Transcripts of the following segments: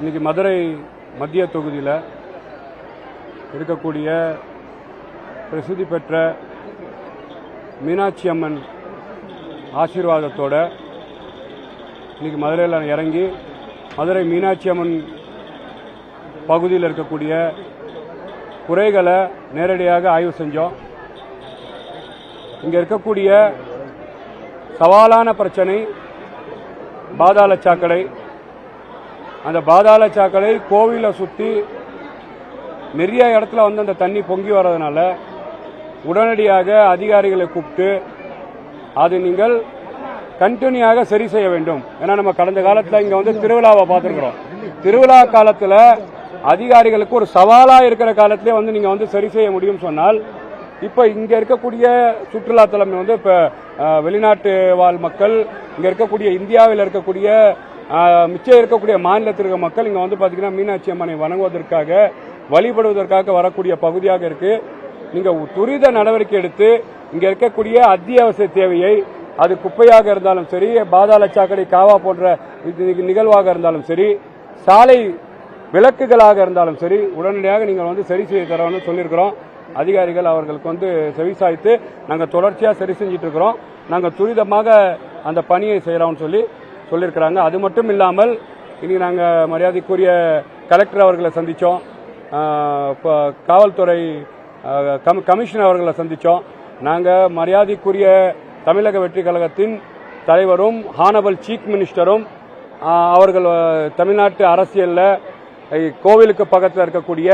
இன்னைக்கு மதுரை மத்திய தொகுதியில் இருக்கக்கூடிய பிரசித்தி பெற்ற மீனாட்சி அம்மன் ஆசீர்வாதத்தோட இன்னைக்கு மதுரையில் இறங்கி மதுரை மீனாட்சி அம்மன் பகுதியில் இருக்கக்கூடிய குறைகளை நேரடியாக ஆய்வு செஞ்சோம். இங்கே இருக்கக்கூடிய சவாலான பிரச்சனை பாதாள சாக்கடை. அந்த பாதாள சாக்கடை கோவிலை சுற்றி நிறைய இடத்துல அந்த தண்ணி பொங்கி வர்றதுனால உடனடியாக அதிகாரிகளை கூப்பிட்டு அது நீங்கள் கண்டினியூவாக சரி செய்ய வேண்டும். ஏன்னா நம்ம கடந்த காலத்தில் இங்கே திருவிழாவை பார்த்துருக்கிறோம். திருவிழா காலத்தில் அதிகாரிகளுக்கு ஒரு சவாலாக இருக்கிற காலத்திலே நீங்கள் சரி செய்ய முடியும் சொன்னால், இப்போ இங்கே இருக்கக்கூடிய சுற்றுலாத்தலம் இப்போ வெளிநாட்டு வாழ் மக்கள், இங்கே இருக்கக்கூடிய இந்தியாவில் இருக்கக்கூடிய மிச்சம் இருக்கக்கூடிய மாநிலத்தில் இருக்க மக்கள் இங்கே பார்த்தீங்கன்னா மீனாட்சி அம்மனை வணங்குவதற்காக வழிபடுவதற்காக வரக்கூடிய பகுதியாக இருக்கு. நீங்கள் துரித நடவடிக்கை எடுத்து இங்கே இருக்கக்கூடிய அத்தியாவசிய தேவையை, அது குப்பையாக இருந்தாலும் சரி, பாதாள சாக்கடை காவா போன்ற நிகழ்வாக இருந்தாலும் சரி, சாலை விளக்குகளாக இருந்தாலும் சரி, உடனடியாக நீங்கள் சரி செய்ய தரோம்னு சொல்லியிருக்கிறோம். அதிகாரிகள் அவர்களுக்கு செவிசாய்த்து நாங்கள் தொடர்ச்சியாக சரி செஞ்சுட்டு இருக்கிறோம். நாங்கள் துரிதமாக அந்த பணியை செய்கிறோம்னு சொல்லியிருக்கிறாங்க. அது மட்டும் இல்லாமல் இனி நாங்கள் மரியாதைக்குரிய கலெக்டர் அவர்களை சந்தித்தோம், காவல்துறை கமிஷனர் அவர்களை சந்தித்தோம். நாங்கள் மரியாதைக்குரிய தமிழக வெற்றி கழகத்தின் தலைவரும் ஹானபிள் சீஃப் மினிஸ்டரும் அவர்கள் தமிழ்நாட்டு அரசியலில் கோவிலுக்கு பக்கத்தில் இருக்கக்கூடிய,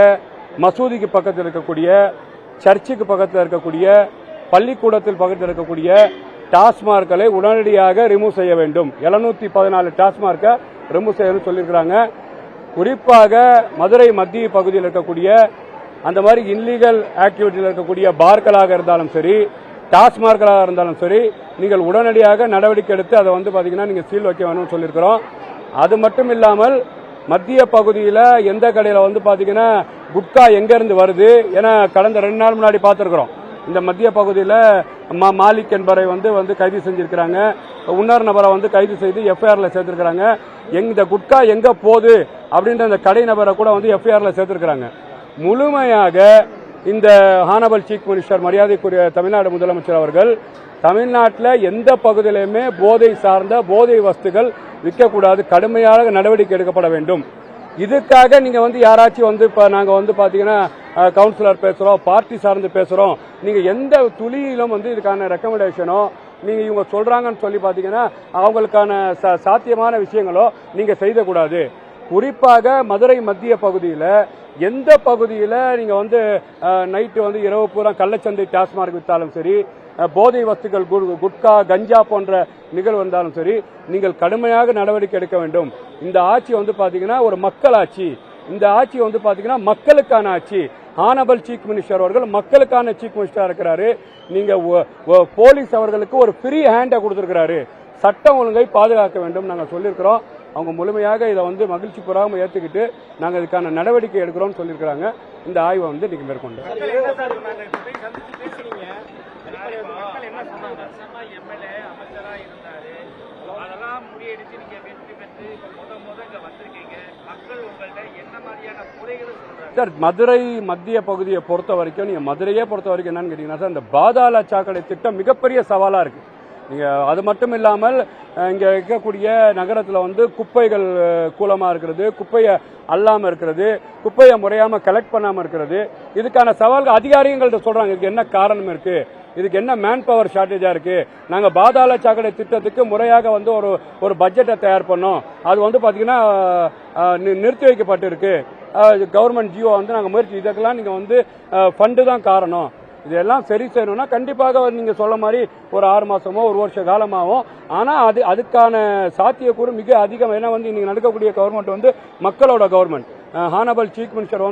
மசூதிக்கு பக்கத்தில் இருக்கக்கூடிய, சர்ச்சுக்கு பக்கத்தில் இருக்கக்கூடிய, பள்ளிக்கூடத்தில் பக்கத்தில் இருக்கக்கூடிய டாஸ்மார்க்களை உடனடியாக ரிமூவ் செய்ய வேண்டும். 714 டாஸ்மார்க்கை ரிமூவ் செய்யணும்னு சொல்லியிருக்கிறாங்க. குறிப்பாக மதுரை மத்திய பகுதியில் இருக்கக்கூடிய அந்த மாதிரி இல்லீகல் ஆக்டிவிட்டியில் இருக்கக்கூடிய பார்களாக இருந்தாலும் சரி, டாஸ்மார்க்களாக இருந்தாலும் சரி, நீங்கள் உடனடியாக நடவடிக்கை எடுத்து அதை பார்த்தீங்கன்னா நீங்கள் சீல் வைக்க வேணும்னு சொல்லியிருக்கிறோம். அது மட்டும் இல்லாமல் மத்திய பகுதியில் எந்த கடையில் பார்த்தீங்கன்னா குட்கா எங்கேருந்து வருது, ஏன்னா கடந்த 2 நாள் முன்னாடி பார்த்துருக்குறோம். இந்த மத்திய பகுதியில் மாலிக் என்பவரை கைது செஞ்சிருக்கிறாங்க. இன்னொரு நபரை கைது செய்து எஃப்ஐஆர்ல சேர்த்திருக்கிறாங்க. இந்த குட்கா எங்க போகுது அப்படின்ற அந்த கடை நபரை கூட எஃப்ஐஆர்ல சேர்த்திருக்கிறாங்க. முழுமையாக இந்த ஹானபிள் சீஃப் மினிஸ்டர் மரியாதைக்குரிய தமிழ்நாடு முதலமைச்சர் அவர்கள் தமிழ்நாட்டில் எந்த பகுதியிலுமே போதை சார்ந்த போதை வஸ்துகள் விற்கக்கூடாது, கடுமையாக நடவடிக்கை எடுக்கப்பட வேண்டும். இதுக்காக நீங்க யாராச்சும் இப்ப நாங்க பாத்தீங்கன்னா கவுன்சிலர் பேசுறோம், பார்ட்டி சார்ந்து பேசுறோம், நீங்க எந்த துளியிலும் இதுக்கான ரெக்கமெண்டேஷனோ நீங்க இவங்க சொல்றாங்கன்னு சொல்லி பாத்தீங்கன்னா அவங்களுக்கான சாத்தியமான விஷயங்களோ நீங்க செய்யக்கூடாது. குறிப்பாக மதுரை மத்திய பகுதியில் எந்த பகுதியில் நீங்க நைட்டு இரவு பூரா கள்ளச்சந்தை டாஸ்மார்க் வித்தாலும் சரி, போதை வஸ்துகள் குட்கா கஞ்சா போன்ற நிகழ்வு வந்தாலும் சரி, நீங்கள் கடுமையாக நடவடிக்கை எடுக்க வேண்டும். இந்த ஆட்சி பாத்தீங்கன்னா ஒரு மக்கள் ஆட்சி. இந்த ஆட்சி பாத்தீங்கன்னா மக்களுக்கான ஆட்சி. ஹானபிள் சீஃப் மினிஸ்டர் அவர்கள் மக்களுக்கான சீஃப் மினிஸ்டரா இருக்கிறாரு. நீங்க போலீஸ் அவர்களுக்கு ஒரு ஃப்ரீ ஹேண்டை கொடுத்திருக்கிறாரு. சட்டம் ஒழுங்கை பாதுகாக்க வேண்டும் நாங்கள் சொல்லியிருக்கிறோம். அவங்க முழுமையாக இதை மகிழ்ச்சி பெறாமல் ஏற்றுக்கிட்டு நாங்கள் இதுக்கான நடவடிக்கை எடுக்கிறோம்னு சொல்லியிருக்கிறாங்க. இந்த ஆய்வை இன்னைக்கு மேற்கொண்டு சார், மதுரை மத்திய பகுதியை பொறுத்த வரைக்கும், நீங்க மதுரையே பொறுத்த வரைக்கும் என்னன்னு கேட்டீங்கன்னா சார், இந்த பாதாள சாக்கடை திட்டம் மிகப்பெரிய சவாலா இருக்கு. நீங்க அது மட்டும் இல்லாமல் இங்க இருக்கக்கூடிய நகரத்தில் குப்பைகள் கூலமா இருக்கிறது, குப்பையை அல்லாம இருக்கிறது, குப்பையை முறையாம கலெக்ட் பண்ணாம இருக்கிறது. இதுக்கான சவால்கள் அதிகாரிகள்ட்ட சொல்றாங்க. இதுக்கு என்ன காரணம் இருக்கு, இதுக்கு என்ன மேன் பவர் ஷார்டேஜா இருக்கு. நாங்க பாதாள சாக்கடை திட்டத்துக்கு முறையாக ஒரு பட்ஜெட்டை தயார் பண்ணோம். அது பாத்தீங்கன்னா நிறுத்தி வைக்கப்பட்டு இருக்கு. கவர்மெண்ட் ஜியோ நாங்க முயற்சி, இதுக்கெல்லாம் நீங்க ஃபண்டு தான் காரணம். இதெல்லாம் சரி செய்யணும்னா கண்டிப்பாக நீங்க சொல்ல மாதிரி ஒரு 6 மாசமோ 1 வருஷ காலமாகும். ஆனா அதுக்கான சாத்தியக்கூறு மிக அதிகம். ஏன்னா இன்னைக்கு நடக்கக்கூடிய கவர்மெண்ட் மக்களோட கவர்மெண்ட். ஹானபிள் சீஃப் மினிஸ்டர்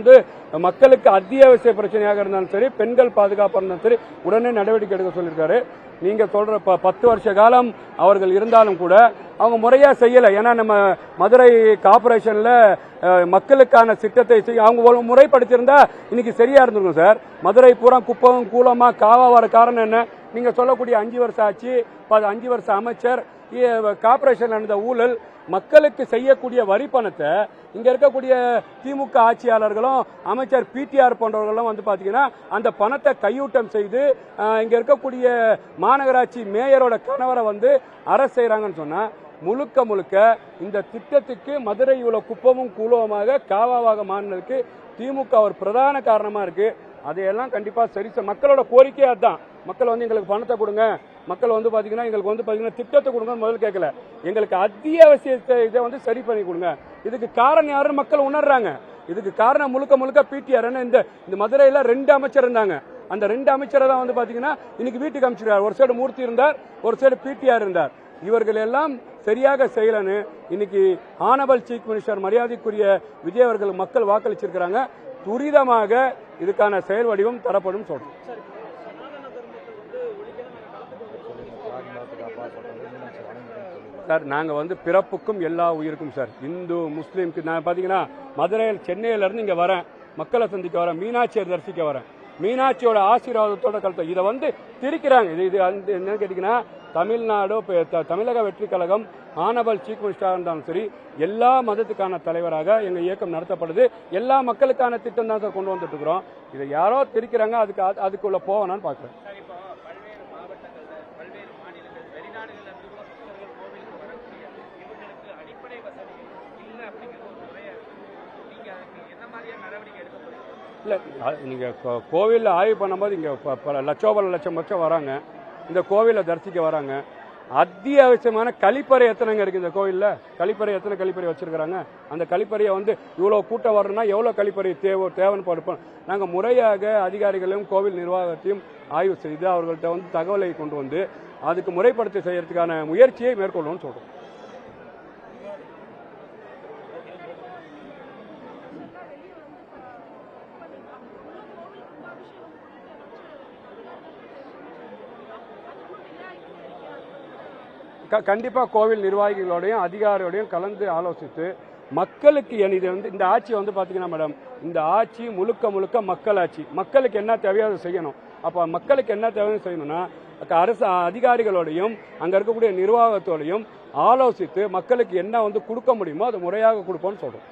மக்களுக்கு அத்தியாவசிய பிரச்சனையாக இருந்தாலும் சரி, பெண்கள் பாதுகாப்பாக இருந்தாலும் சரி, உடனே நடவடிக்கை எடுக்க சொல்லியிருக்காரு. நீங்க சொல்ற 10 வருஷ காலம் அவர்கள் இருந்தாலும் கூட அவங்க முறையா செய்யல. ஏன்னா நம்ம மதுரை கார்பரேஷன்ல மக்களுக்கான திட்டத்தை அவங்க முறைப்படுத்தியிருந்தா இன்னைக்கு சரியா இருந்திருக்கும் சார். மதுரை பூரா குப்பம் கூலமா காவா வர காரணம் என்ன? நீங்க சொல்லக்கூடிய 5 வருஷம் ஆச்சு, 5 வருஷம் அமைச்சர், கார்பரேஷன் நடந்த ஊழல், மக்களுக்கு செய்யக்கூடிய வரி பணத்தை இங்க இருக்கக்கூடிய திமுக ஆட்சியாளர்களும் அமைச்சர் பிடிஆர் போன்றவர்களும் வந்து பாத்தீங்கன்னா அந்த பணத்தை கையூட்டம் செய்து இங்க இருக்கக்கூடிய மாநகராட்சி மேயரோட கணவரை வந்து அரசு செய்யறாங்கன்னு சொன்னா முழுக்க முழுக்க இந்த திட்டத்துக்கு மதுரை இவ்வளவு குப்பமும் கூலவுமாக காவாவாக மாறினதுக்கு திமுக ஒரு பிரதான காரணமா இருக்கு. அதையெல்லாம் கண்டிப்பா சரி மக்களோட கோரிக்கையா தான். மக்கள் வந்து எங்களுக்கு பணத்தை கொடுங்க, மக்கள் வந்து பாத்தீங்கன்னா எங்களுக்கு வந்து பாத்தீங்கன்னா திட்டத்தை கொடுங்க முதல்ல கேட்கல, எங்களுக்கு அத்தியாவசிய இதை வந்து சரி பண்ணி கொடுங்க. இதுக்கு காரணம் யாருன்னு மக்கள் உணர்றாங்க. இதுக்கு காரணம் முழுக்க முழுக்க பிடிஆர். இந்த மதுரையில 2 அமைச்சர் இருந்தாங்க. அந்த 2 அமைச்சரை தான் வந்து பாத்தீங்கன்னா இன்னைக்கு வீட்டுக்கு அமைச்சிருக்காரு. ஒரு சைடு மூர்த்தி இருந்தார், ஒரு சைடு பிடிஆர் இருந்தார். இவர்கள் எல்லாம் சரியாக செய்யலன்னு இன்னைக்கு ஹானபிள் சீஃப் மினிஸ்டர் மரியாதைக்குரிய விஜய் அவர்கள் மக்கள் வாக்களிச்சிருக்கிறாங்க. துரிதமாக இதுக்கான செயல் வடிவம் தரப்படும் சொல்றோம். சார் நாங்க வந்து பிறப்புக்கும் எல்லா உயிருக்கும் சார், இந்து முஸ்லீம்க்கு. நான் பாத்தீங்கன்னா மதுரையில் சென்னையில இருந்து இங்க வரேன், மக்களை சந்திக்க வரேன், மீனாட்சியை தரிசிக்க வரேன். மீனாட்சியோட ஆசீர்வாதத்தோட கலத்தை இதை வந்து திரிக்கிறாங்க. இது என்ன கேட்டீங்கன்னா தமிழ்நாடு தமிழக வெற்றி கழகம் ஹானபிள் சீஃப் மினிஸ்டராக இருந்தாலும் சரி, எல்லா மதத்துக்கான தலைவராக எங்க இயக்கம் நடத்தப்படுது. எல்லா மக்களுக்கான திட்டம் தான் சார் கொண்டு வந்துட்டு இருக்கிறோம். இதை யாரோ திரிக்கிறாங்க, அதுக்குள்ள போவேனான்னு பாக்குறேன். இல்லை நீங்கள் கோவிலில் ஆய்வு பண்ணும்போது இங்கே பல லட்சம் வராங்க, இந்த கோவிலை தரிசிக்க வராங்க. அத்தியாவசியமான கழிப்பறை எத்தனைங்க இருக்குது இந்த கோவிலில்? கழிப்பறை எத்தனை கழிப்பறை வச்சிருக்கிறாங்க? அந்த கழிப்பறையை வந்து இவ்வளோ கூட்டம் வரணும்னா எவ்வளோ கழிப்பறை தேவைன்னு பார்ப்போம். நாங்கள் முறையாக அதிகாரிகளையும் கோவில் நிர்வாகத்தையும் ஆய்வு செய்து அவர்கள்ட்ட வந்து தகவலை கொண்டு வந்து அதுக்கு முறைப்படுத்தி செய்யறதுக்கான முயற்சியை மேற்கொள்ளும்னு சொல்கிறோம். கண்டிப்பாக கோவில் நிர்வாகிகளோடையும் அதிகாரியோடையும் கலந்து ஆலோசித்து மக்களுக்கு இது வந்து இந்த ஆட்சி வந்து பார்த்தீங்கன்னா மேடம், இந்த ஆட்சி முழுக்க முழுக்க மக்கள் ஆட்சி. மக்களுக்கு என்ன தேவையோ அதை செய்யணும். அப்போ மக்களுக்கு என்ன தேவைன்னு செய்யணும்னா அரசு அதிகாரிகளோடையும் அங்கே இருக்கக்கூடிய நிர்வாகத்தோடையும் ஆலோசித்து மக்களுக்கு என்ன வந்து கொடுக்க முடியுமோ அதை முறையாக கொடுப்போம்னு சொல்கிறோம்.